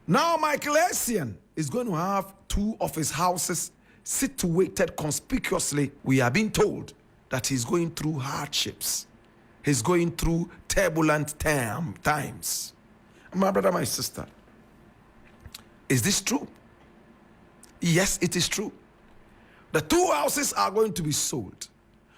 Now, Michael Essien is going to have two of his houses situated conspicuously. We are being told that he's going through hardships. He's going through turbulent times. My brother, my sister, is this true? Yes, it is true. The two houses are going to be sold.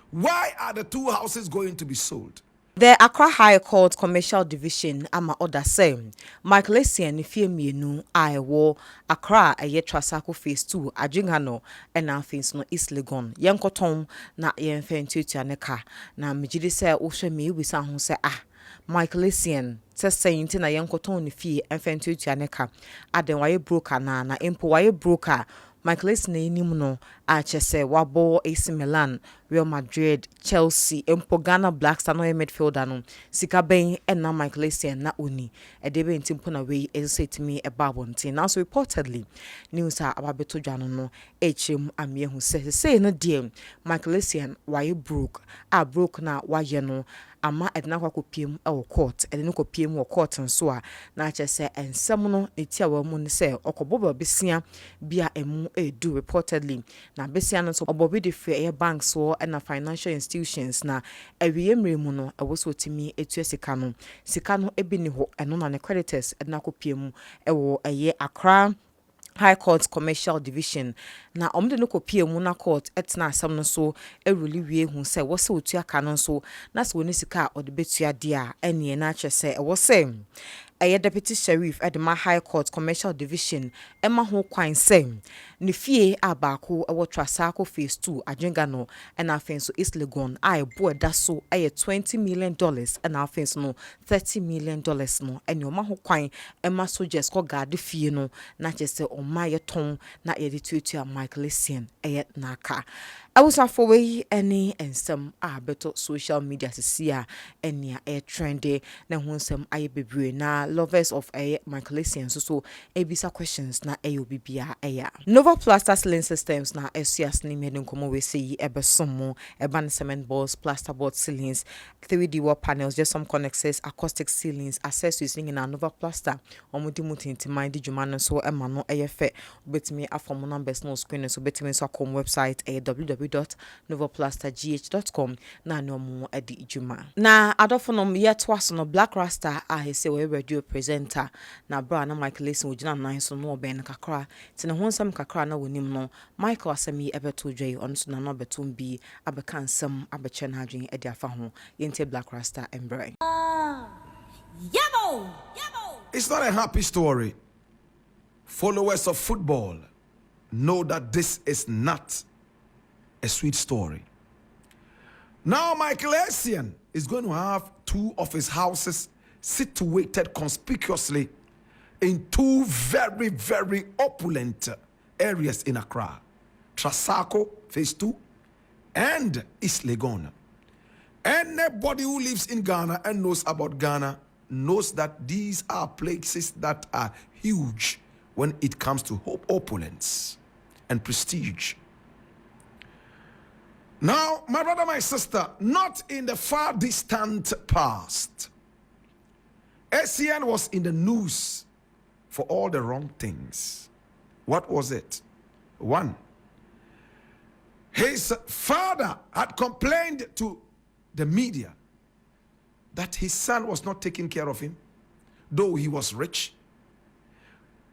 Why are the two houses going to be sold? The Accra High Court Commercial Division ama order say Michael Essien fie mienu a wo Accra eye Trassaco phase 2 adwingano na afins no East Legon yenkoton na yenfentutua ne ka na megide say wo hwe me wisa ho say Michael Essien saying na yenkoton ne fie enfentutua ne ka aden waye broker na empo waye broker Michael Essien enim no a chese wabo AC Milan, Real Madrid, Chelsea, empo Ghana Black Star no midfielder no sika ben na Michael Essien na oni e de be ntimpo na we esetimi e babontin. Now so reportedly news ababeto dwano no echem amiehu say no de Michael Essien why broke na why no ama edna kwa kopiem e wo court ede no kopiem wo court nso a na chese ensem no etia wa mu ne say okoboba besia bia emu edu reportedly na besia no so obobi de free banks so na financial institutions na ewie mremu no ewo so timi etu sika no ebi ni ho eno na ne creditors edna kopiem ewo eye Accra High Court Commercial Division na omde no kopie mu na court etna asam no so eruli wie hu se wo se otua ka no so na se woni sika ode betua dia ene na kyese e wo se Deputy Sheriff at the High Court Commercial Division Emma ho kwan sem ne fie abako ewo Trassaco phase 2 adwingano and afenso East Legon bo da so $20 million and afenso no $30 million no ene oma ho kwan Emma soldiers ko guard fie no na kyese o maye ton na ye de tutua Michael Essien naka awusafo we any ensem beto social media sia enia trendy na ho nsem aye bebre na lovers of Michael Essien so ebisa questions na obibia Nova Plaster Ceiling Systems na SCS ni meden komo we say ebesomo eban cement balls plasterboard ceilings 3D wall panels just some connectors acoustic ceilings accessories in Nova Plaster omudi mutinti mind djuma no so ema no fe obetimi afom numbers no screen so betimi so com website www.novaplastergh.com na no mo edi djuma na adofonom yet was no Black Rasta he say we radio presenter na bra na Michael Essien ojina nan so no ben kakra tene ho nsam kakra na wonim no Michael asemi ebeto dwey on so na no betom bi abeka nsam abeche na adwen edi afa ho yente Black Rasta embrace Yabo! It's not a happy story. Followers of football know that this is not a sweet story. Now Michael Essien is going to have two of his houses situated conspicuously in two very, very opulent areas in Accra. Trassaco, phase 2, and East Legon. Anybody who lives in Ghana and knows about Ghana knows that these are places that are huge when it comes to opulence and prestige. Now, my brother, my sister, not in the far distant past, Essien was in the news for all the wrong things. What was it? One, his father had complained to the media that his son was not taking care of him, though he was rich.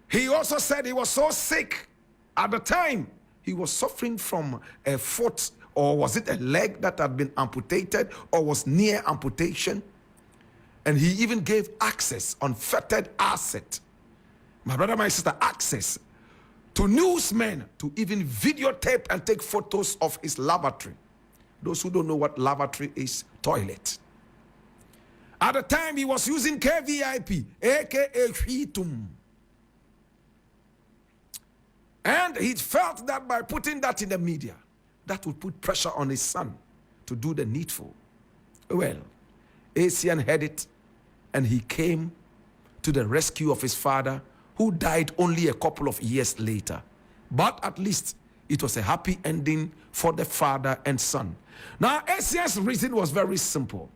He also said he was so sick at the time. He was suffering from a foot, or was it a leg that had been amputated or was near amputation? And he even gave access, unfettered asset, my brother, my sister, access to newsmen to even videotape and take photos of his lavatory. Those who don't know what lavatory is, toilet. At the time, he was using KVIP, aka Hitum. And he felt that by putting that in the media, that would put pressure on his son to do the needful. Well, Essien heard it, and he came to the rescue of his father, who died only a couple of years later. But at least it was a happy ending for the father and son. Now, Essien's reason was very simple.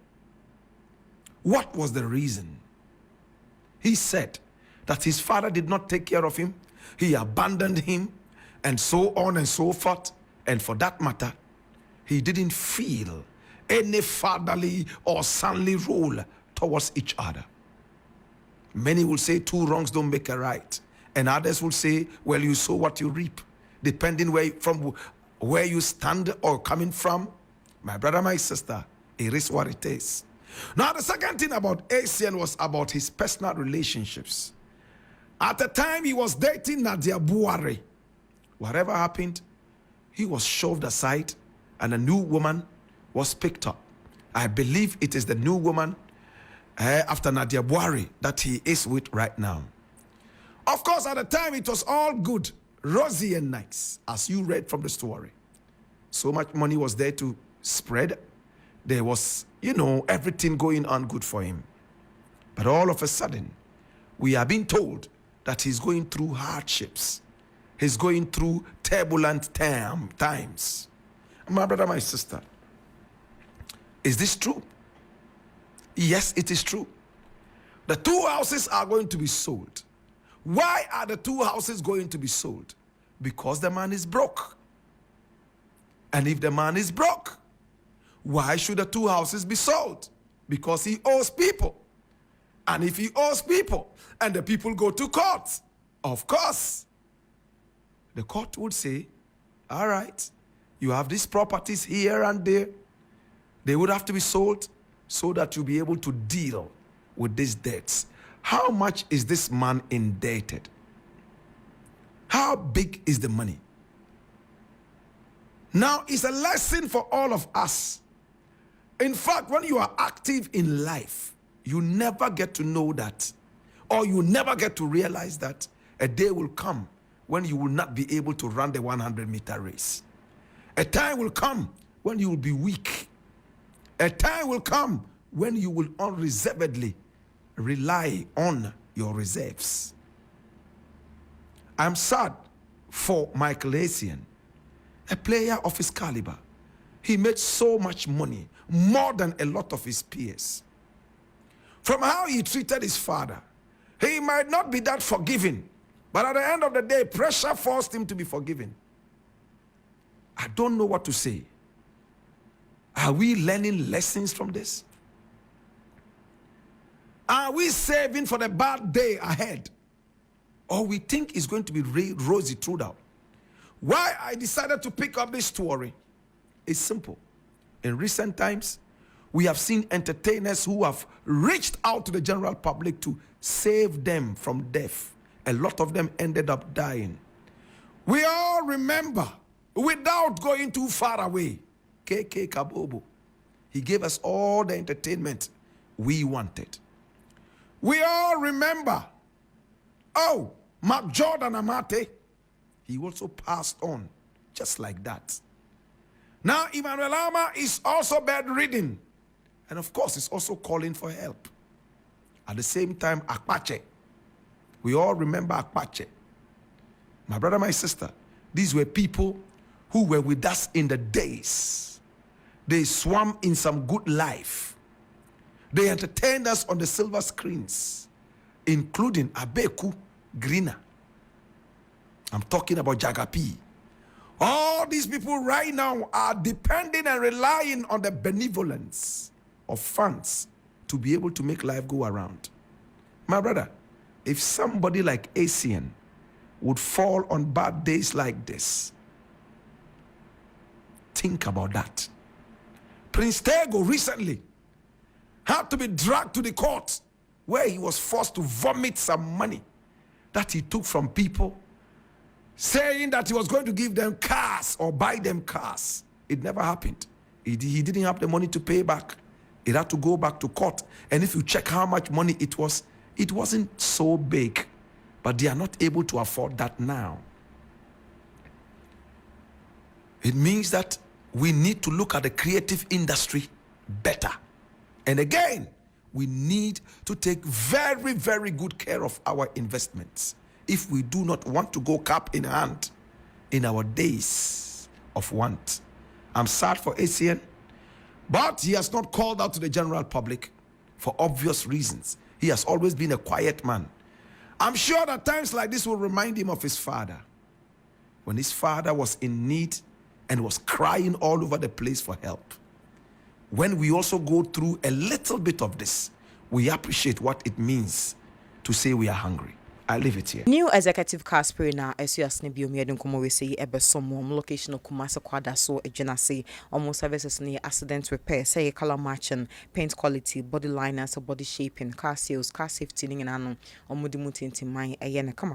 What was the reason? He said that his father did not take care of him. He abandoned him, and so on and so forth. And for that matter, he didn't feel any fatherly or sonly role towards each other. Many will say two wrongs don't make a right. And others will say, well, you sow what you reap. Depending from where you stand or coming from, my brother, my sister, it is what it is. Now, the second thing about Essien was about his personal relationships. At the time he was dating Nadia Buhari, whatever happened, he was shoved aside and a new woman was picked up. I believe it is the new woman after Nadia Buhari that he is with right now. Of course, at the time it was all good, rosy and nice, as you read from the story. So much money was there to spread. There was, everything going on good for him. But all of a sudden, we are being told that he's going through hardships. He's going through turbulent times. My brother, my sister, is this true? Yes, it is true. The two houses are going to be sold. Why are the two houses going to be sold? Because the man is broke. And if the man is broke, why should the two houses be sold? Because he owes people. And if he owes people and the people go to court, of course, the court would say, all right, you have these properties here and there. They would have to be sold so that you'll be able to deal with these debts. How much is this man indebted? How big is the money? Now, it's a lesson for all of us. In fact, when you are active in life, you never get to know that, or you never get to realize that a day will come when you will not be able to run the 100-meter race. A time will come when you will be weak. A time will come when you will unreservedly rely on your reserves. I'm sad for Michael Essien, a player of his caliber. He made so much money, more than a lot of his peers. From how he treated his father, he might not be that forgiving, but at the end of the day, pressure forced him to be forgiven. I don't know what to say. Are we learning lessons from this? Are we saving for the bad day ahead? Or we think it's going to be rosy throughout? Why I decided to pick up this story is simple. In recent times, we have seen entertainers who have reached out to the general public to save them from death. A lot of them ended up dying. We all remember, without going too far away, KK Kabobo. He gave us all the entertainment we wanted. We all remember, Mark Jordan Amate. He also passed on just like that. Now, Emmanuel Ama is also bedridden. And of course, he's also calling for help. At the same time, Akpache. We all remember Akpache. My brother, my sister, these were people who were with us in the days. They swam in some good life. They entertained us on the silver screens, including Abeku Greener. I'm talking about GhPage. All these people right now are depending and relying on the benevolence of funds to be able to make life go around. My brother, if somebody like Essien would fall on bad days like this, think about that. Prince Tego recently had to be dragged to the court where he was forced to vomit some money that he took from people, saying that he was going to give them cars or buy them cars. It never happened. He didn't have the money to pay back. It had to go back to court. And if you check how much money it was, it wasn't so big. But they are not able to afford that now. It means that we need to look at the creative industry better. And again, we need to take very, very good care of our investments if we do not want to go cap in hand in our days of want. I'm sad for Essien, but he has not called out to the general public for obvious reasons. He has always been a quiet man. I'm sure that times like this will remind him of his father. When his father was in need and was crying all over the place for help. When we also go through a little bit of this, we appreciate what it means to say we are hungry. I leave it here. New executive Casper na Essien Biomia Dunkomo we say Ebesom location of Kumasa Kwada so Genasi almost services near accident repair, say color matching, paint quality, body liners, body shaping, car sales, car safety in an omudimuti into my ayana kama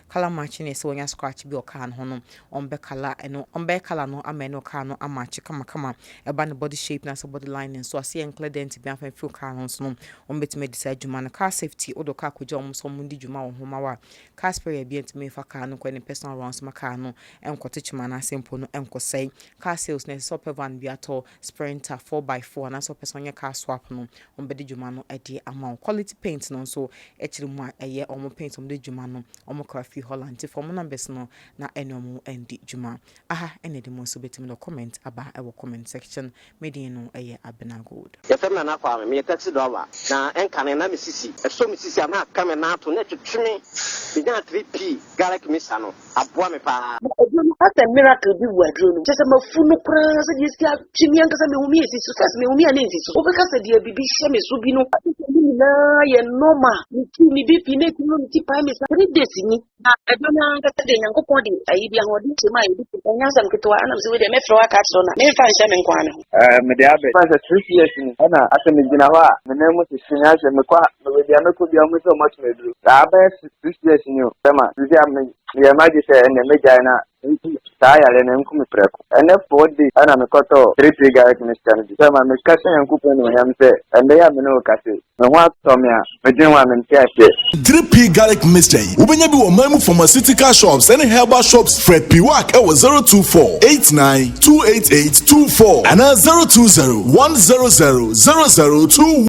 color matching is when you scratch be or can hono on becala and on becala no ameno cano amachi kama a band body shape na body lining so I see included to be a few cars no on bet me decide jumana car safety odo car could almost mundi juma homawa Casper be to me for car no any personal rounds macano and cottage man simple no enko say car sales ne super van beato sprinter 4x4 and so person your car swap no on bedi jumano edi amount quality paint no so actually more a year or more paint on the jumano or more coffee holland for more numbers no na enomo and di juma aha any the most bit me comment about our comment section medino a year abena good if I'm not for me taxi driver na enka na misisi so misisi na come na to na twetwe me na 3p garlic misano aboa me pa That's a miracle be wardrobe. Just a mafunu kura so you see chimianga sa me umi esi so me umi anesi so obeka sa dia bibi hye me so bi no na ye normal ni bi pi ne ti no ti pa me sa 3 days ni na edona nga de nyankopon de ayi bia ho de chema yi bi nya sam ketwa ana so we de me fro aka so na me fa hye me nkwa me me de abe fa 3 years ni na ase me gina ho a me na mu sinya hye me kwa me de ameko bia mu so much me duru da ba 6 years ni o tema ti am ye ma di se ene me jaina saya le ne nku me preko ene 4 days ana me koto 3 garlic mixture ni tema me kase nyankopon no yam se ende ya me no kase me ho atomia me din wa me ntiache 3p garlic mixture ubenya bi wo mamu pharmaceutical shops and herbal shops Fred Piwak e wo 02489288824 and 02010000002